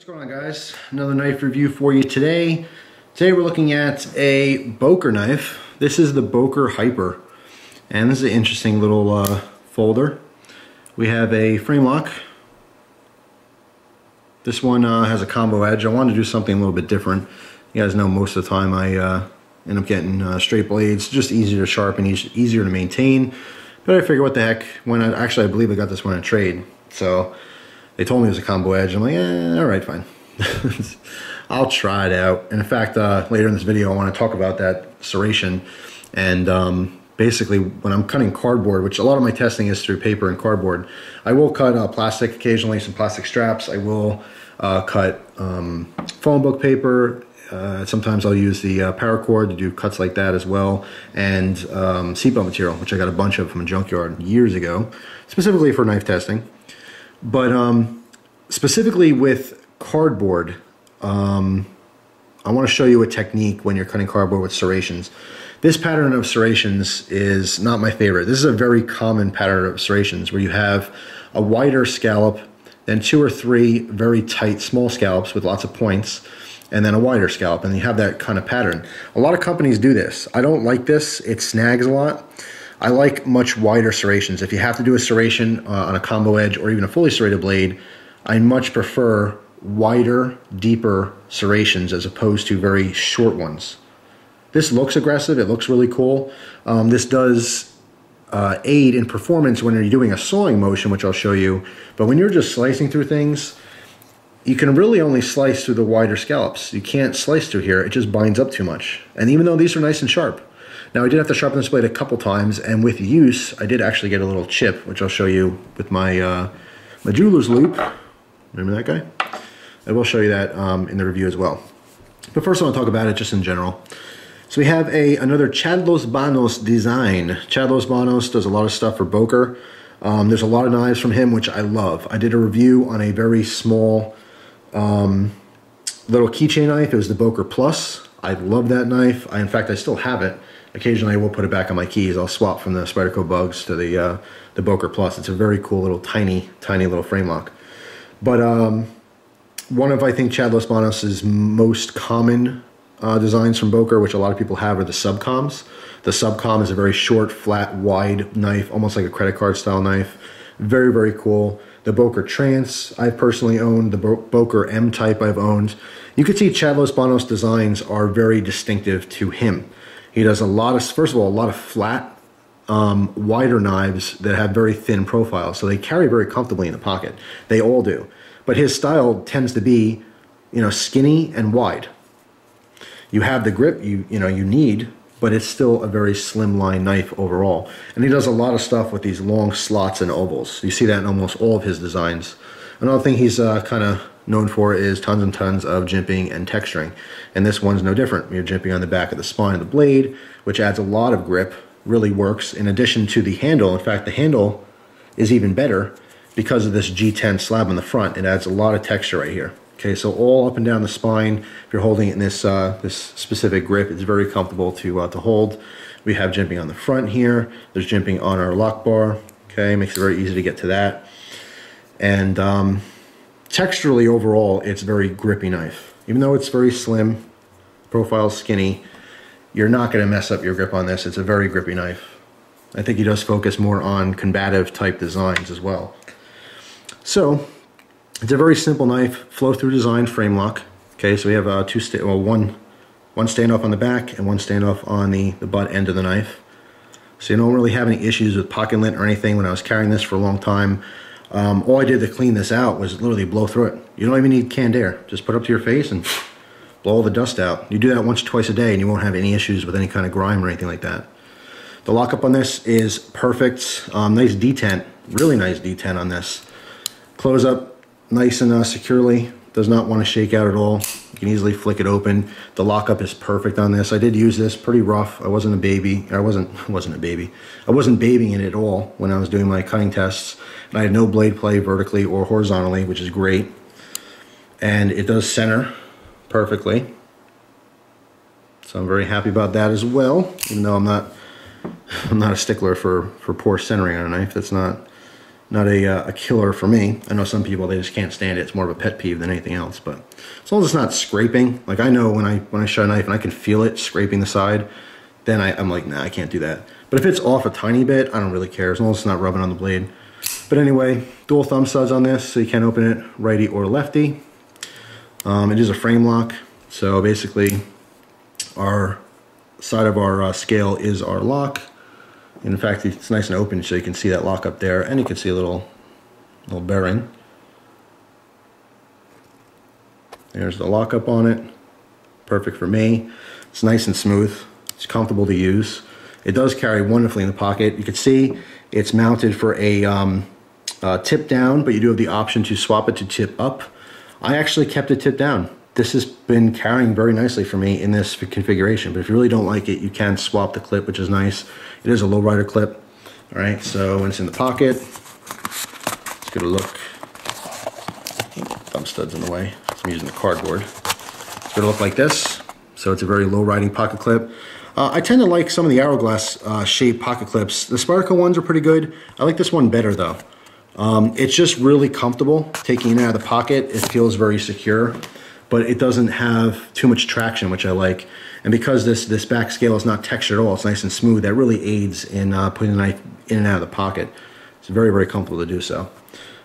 What's going on, guys? Another knife review for you today. Today we're looking at a Boker knife. This is the Boker Hyper, and this is an interesting little folder. We have a frame lock. This one has a combo edge. I wanted to do something a little bit different. You guys know most of the time I end up getting straight blades, just easier to sharpen, easier to maintain. But I figured, what the heck? I believe I got this one in trade, so they told me it was a combo edge. I'm like, all right, fine. I'll try it out. And in fact, later in this video, I want to talk about that serration. And basically, when I'm cutting cardboard, which a lot of my testing is through paper and cardboard, I will cut plastic occasionally, some plastic straps. I will cut phone book paper. Sometimes I'll use the paracord to do cuts like that as well. And seatbelt material, which I got a bunch of from a junkyard years ago, specifically for knife testing. But specifically with cardboard, I want to show you a technique when you're cutting cardboard with serrations. This pattern of serrations is not my favorite. This is a very common pattern of serrations where you have a wider scallop, then 2 or 3 very tight small scallops with lots of points, and then a wider scallop, and you have that kind of pattern. A lot of companies do this. I don't like this. It snags a lot. I like much wider serrations. If you have to do a serration on a combo edge or even a fully serrated blade, I much prefer wider, deeper serrations as opposed to very short ones. This looks aggressive. It looks really cool. This does aid in performance when you're doing a sawing motion, which I'll show you. But when you're just slicing through things, you can really only slice through the wider scallops. You can't slice through here. It just binds up too much. And even though these are nice and sharp, now I did have to sharpen this blade a couple times, and with use, I did actually get a little chip, which I'll show you with my my jeweler's loop. Remember that guy? I will show you that in the review as well. But first I want to talk about it just in general. So we have another Chad Los Banos design. Chad Los Banos does a lot of stuff for Boker. There's a lot of knives from him, which I love. I did a review on a very small little keychain knife. It was the Boker Plus. I love that knife. In fact, I still have it. Occasionally I will put it back on my keys. I'll swap from the Spyderco Bugs to the Boker Plus. It's a very cool little tiny little frame lock. But one of, I think, Chad Los Banos' most common designs from Boker, which a lot of people have, are the subcoms. The subcom is a very short, flat, wide knife, almost like a credit card style knife. Very, very cool. The Boker Trance I've personally owned. The Boker M type I've owned. You can see Chad Los Banos designs are very distinctive to him. He does a lot of, first of all, a lot of flat, wider knives that have very thin profiles, so they carry very comfortably in the pocket. They all do. But his style tends to be, skinny and wide. You have the grip you need, but it's still a very slimline knife overall. And he does a lot of stuff with these long slots and ovals. You see that in almost all of his designs. Another thing he's kind of known for is tons and tons of jimping and texturing. And this one's no different. You're jimping on the back of the spine of the blade, which adds a lot of grip, really works, in addition to the handle. In fact, the handle is even better because of this G10 slab on the front. It adds a lot of texture right here. Okay, so all up and down the spine, if you're holding it in this this specific grip, it's very comfortable to hold. We have jimping on the front here. There's jimping on our lock bar. Okay, makes it very easy to get to that. And texturally, overall, it's a very grippy knife. Even though it's very slim, profile skinny, you're not going to mess up your grip on this. It's a very grippy knife. I think he does focus more on combative type designs as well. So it's a very simple knife, flow-through design, frame lock. Okay, so we have one standoff on the back and one standoff on the butt end of the knife. So you don't really have any issues with pocket lint or anything. When I was carrying this for a long time, all I did to clean this out was literally blow through it. You don't even need canned air. Just put it up to your face and blow all the dust out. You do that once or twice a day and you won't have any issues with any kind of grime or anything like that. The lockup on this is perfect. Nice detent, really nice detent on this. Close up nice and securely. Does not want to shake out at all. You can easily flick it open. The lockup is perfect on this. I did use this pretty rough. I wasn't a baby. I wasn't a baby. I wasn't babying it at all when I was doing my cutting tests. And I had no blade play vertically or horizontally, which is great. And it does center perfectly. So I'm very happy about that as well. Even though I'm not a stickler for poor centering on a knife. That's not a killer for me. I know some people, they just can't stand it. It's more of a pet peeve than anything else. But as long as it's not scraping, like I know when I shut a knife and I can feel it scraping the side, then I'm like, nah, I can't do that. But if it's off a tiny bit, I don't really care, as long as it's not rubbing on the blade. But anyway, dual thumb studs on this, so you can open it righty or lefty. It is a frame lock, so basically our side of our scale is our lock. In fact, it's nice and open, so you can see that lock up there, and you can see a little bearing. There's the lock up on it. Perfect for me. It's nice and smooth. It's comfortable to use. It does carry wonderfully in the pocket. You can see it's mounted for a tip down, but you do have the option to swap it to tip up. I actually kept it tip down. This has been carrying very nicely for me in this configuration, but if you really don't like it, you can swap the clip, which is nice. It is a lowrider clip. All right, so when it's in the pocket, it's gonna look, thumb stud's in the way, so I'm using the cardboard. It's gonna look like this. So it's a very low riding pocket clip. I tend to like some of the hourglass shaped pocket clips. The Spyderco ones are pretty good. I like this one better though. It's just really comfortable taking it out of the pocket. It feels very secure, but it doesn't have too much traction, which I like. And because this back scale is not textured at all, it's nice and smooth, that really aids in putting the knife in and out of the pocket. It's very, very comfortable to do so.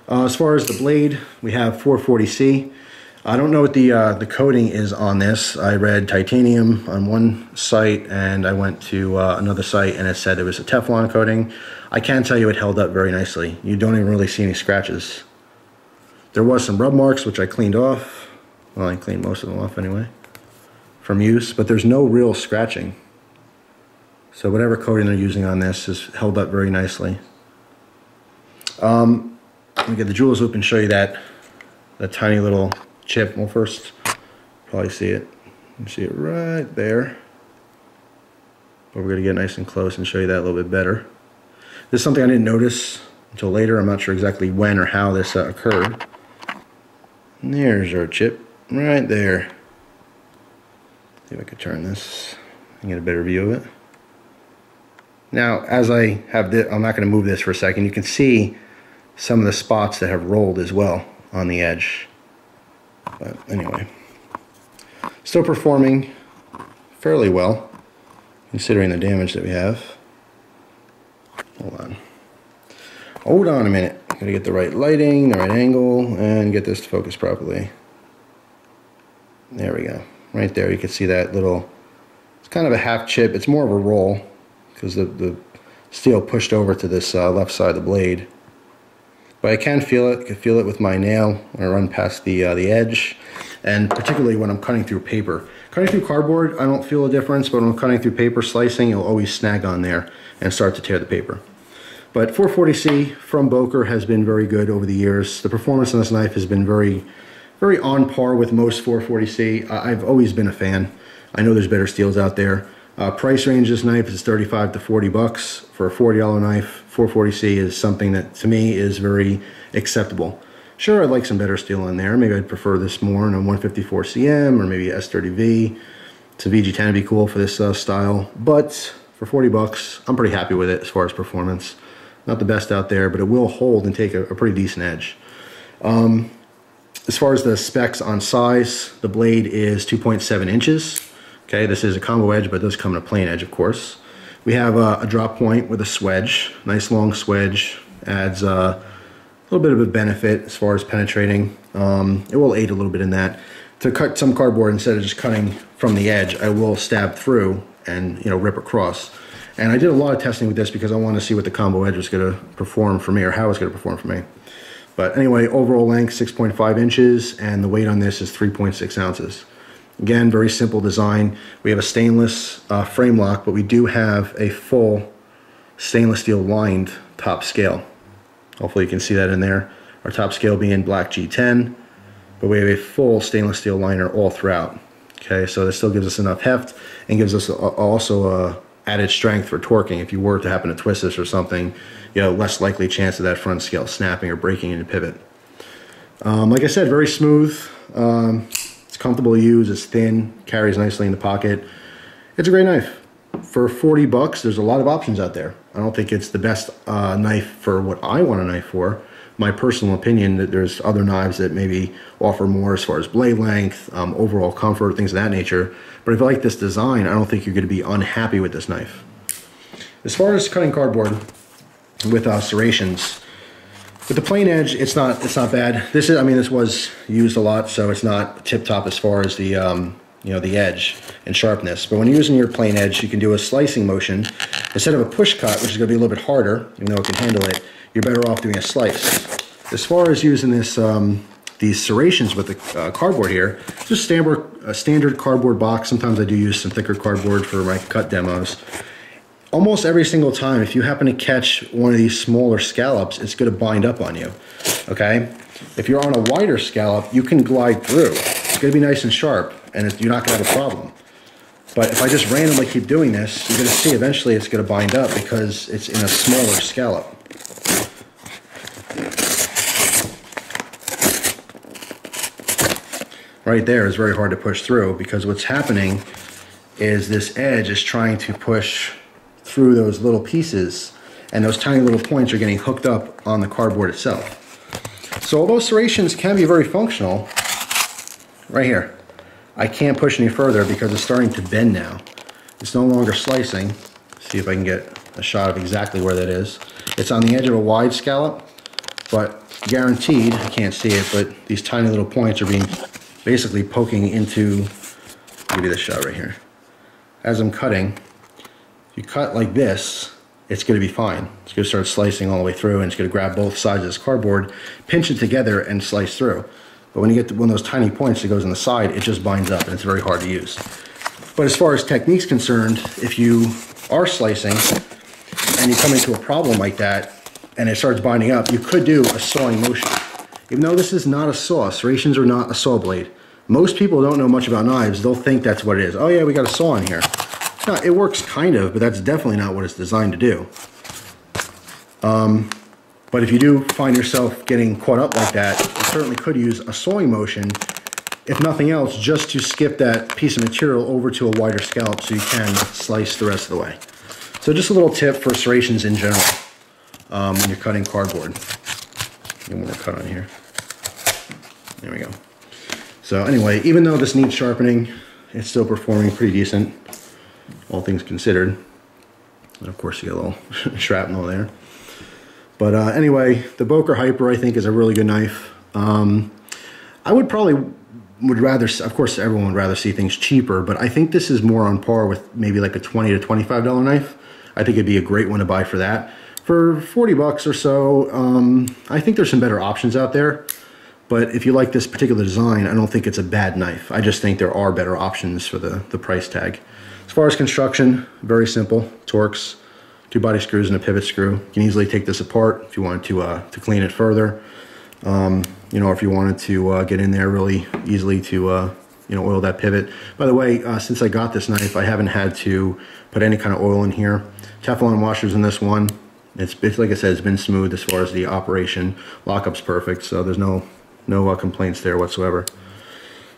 As far as the blade, we have 440C. I don't know what the coating is on this. I read titanium on one site, and I went to another site and it said it was a Teflon coating. I can tell you it held up very nicely. You don't even really see any scratches. There was some rub marks, which I cleaned off. Well, I cleaned most of them off anyway from use, but there's no real scratching. So whatever coating they're using on this has held up very nicely. Let me get the jewels loop and show you that tiny little chip. Well, first, probably see it. You see it right there. But we're going to get nice and close and show you that a little bit better. This is something I didn't notice until later. I'm not sure exactly when or how this occurred. And there's our chip right there. See if I could turn this and get a better view of it. Now, as I have this, I'm not going to move this for a second. You can see some of the spots that have rolled as well on the edge. But anyway, still performing fairly well considering the damage that we have. Hold on a minute. Gotta get the right lighting, the right angle, and get this to focus properly. There we go. Right there, you can see that little, it's kind of a half chip. It's more of a roll because the steel pushed over to this left side of the blade. But I can feel it. I can feel it with my nail when I run past the edge, and particularly when I'm cutting through paper. Cutting through cardboard, I don't feel a difference, but when I'm cutting through paper slicing, it'll always snag on there and start to tear the paper. But 440C from Boker has been very good over the years. The performance on this knife has been very, very on par with most 440C. I've always been a fan. I know there's better steels out there. Price range of this knife is $35 to $40 for a $40 knife. 440C is something that to me is very acceptable. Sure, I'd like some better steel in there. Maybe I'd prefer this more in a 154 CM or maybe a S30V. It's a VG10 would be cool for this style, but for $40, I'm pretty happy with it as far as performance. Not the best out there, but it will hold and take a pretty decent edge. As far as the specs on size, the blade is 2.7 inches. Okay, this is a combo edge, but it does come in a plain edge, of course. We have a drop point with a swedge, nice long swedge, adds a little bit of a benefit as far as penetrating. It will aid a little bit in that. To cut some cardboard, instead of just cutting from the edge, I will stab through and rip across. And I did a lot of testing with this because I wanted to see what the combo edge was going to perform for me, or how it's going to perform for me. But anyway, overall length 6.5 inches, and the weight on this is 3.6 ounces. Again, very simple design. We have a stainless frame lock, but we do have a full stainless steel lined top scale. Hopefully you can see that in there. Our top scale being black G10, but we have a full stainless steel liner all throughout. Okay, so this still gives us enough heft and gives us also added strength for torquing. If you were to happen to twist this or something, less likely chance of that front scale snapping or breaking into pivot. Like I said, very smooth. It's comfortable to use. It's thin, carries nicely in the pocket. It's a great knife. For $40, there's a lot of options out there. I don't think it's the best knife for what I want a knife for. My personal opinion, that there's other knives that maybe offer more as far as blade length, overall comfort, things of that nature. But if you like this design, I don't think you're going to be unhappy with this knife. As far as cutting cardboard with serrations, with the plain edge, it's not bad. This was used a lot, so it's not tip top as far as the the edge and sharpness. But when you're using your plain edge, you can do a slicing motion instead of a push cut, which is going to be a little bit harder, even though it can handle it. You're better off doing a slice. As far as using this, these serrations with the cardboard here, just a standard cardboard box. Sometimes I do use some thicker cardboard for my cut demos. Almost every single time, if you happen to catch one of these smaller scallops, it's going to bind up on you, okay? If you're on a wider scallop, you can glide through. It's going to be nice and sharp, and you're not going to have a problem. But if I just randomly keep doing this, you're going to see eventually it's going to bind up because it's in a smaller scallop. Right there is very hard to push through because what's happening is this edge is trying to push through those little pieces, and those tiny little points are getting hooked up on the cardboard itself. So although serrations can be very functional, right here, I can't push any further because it's starting to bend now. It's no longer slicing. See if I can get a shot of exactly where that is. It's on the edge of a wide scallop, but guaranteed, I can't see it, but these tiny little points are being basically poking into, I'll give you this shot right here. As I'm cutting, if you cut like this, it's going to be fine. It's going to start slicing all the way through, and it's going to grab both sides of this cardboard, pinch it together, and slice through. But when you get to one of those tiny points that goes on the side, it just binds up, and it's very hard to use. But as far as technique's concerned, if you are slicing and you come into a problem like that and it starts binding up, you could do a sawing motion. Even though this is not a saw, serrations are not a saw blade. Most people don't know much about knives. They'll think that's what it is. Oh yeah, we got a saw in here. No, it works kind of, but that's definitely not what it's designed to do. But if you do find yourself getting caught up like that, you certainly could use a sawing motion, if nothing else, just to skip that piece of material over to a wider scallop so you can slice the rest of the way. So just a little tip for serrations in general when you're cutting cardboard. One more cut on here. There we go. So anyway, even though this needs sharpening, it's still performing pretty decent, all things considered. And of course you get a little shrapnel there. But anyway, the Boker Hyper I think is a really good knife. I would rather, of course everyone would rather see things cheaper, but I think this is more on par with maybe like a $20 to $25 knife. I think it'd be a great one to buy for that. For 40 bucks or so, I think there's some better options out there. But if you like this particular design, I don't think it's a bad knife. I just think there are better options for the price tag. As far as construction, very simple. Torx, 2 body screws and a pivot screw. You can easily take this apart if you wanted to clean it further. You know, if you wanted to get in there really easily to you know, oil that pivot. By the way, since I got this knife, I haven't had to put any kind of oil in here. Teflon washers in this one. It's like I said, it's been smooth as far as the operation. Lockup's perfect, so there's no complaints there whatsoever.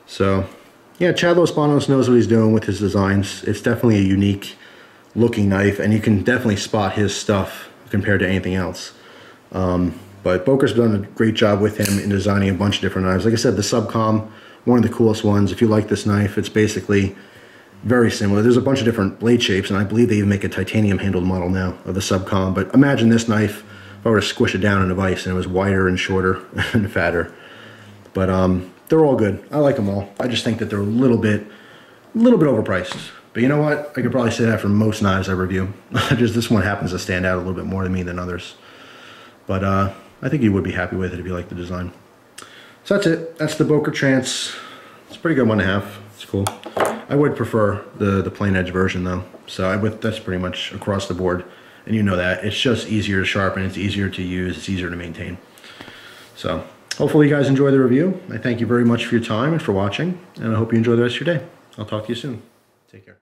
So yeah, Chad Los Banos knows what he's doing with his designs. It's definitely a unique looking knife, and you can definitely spot his stuff compared to anything else. But Boker's done a great job with him in designing a bunch of different knives. Like I said, the Subcom, one of the coolest ones. If you like this knife, it's basically very similar. There's a bunch of different blade shapes, and I believe they even make a titanium handled model now of the Subcom. But imagine this knife if I were to squish it down in a vise and it was wider and shorter and fatter. But they're all good. I like them all. I just think that they're a little bit overpriced. But you know what? I could probably say that for most knives I review. Just this one happens to stand out a little bit more to me than others. But I think you would be happy with it if you like the design. So that's it. That's the Boker Trance. It's a pretty good one to have. It's cool. I would prefer the plain edge version though. So that's pretty much across the board. And you know that. It's just easier to sharpen. It's easier to use. It's easier to maintain. So hopefully you guys enjoy the review. I thank you very much for your time and for watching. And I hope you enjoy the rest of your day. I'll talk to you soon. Take care.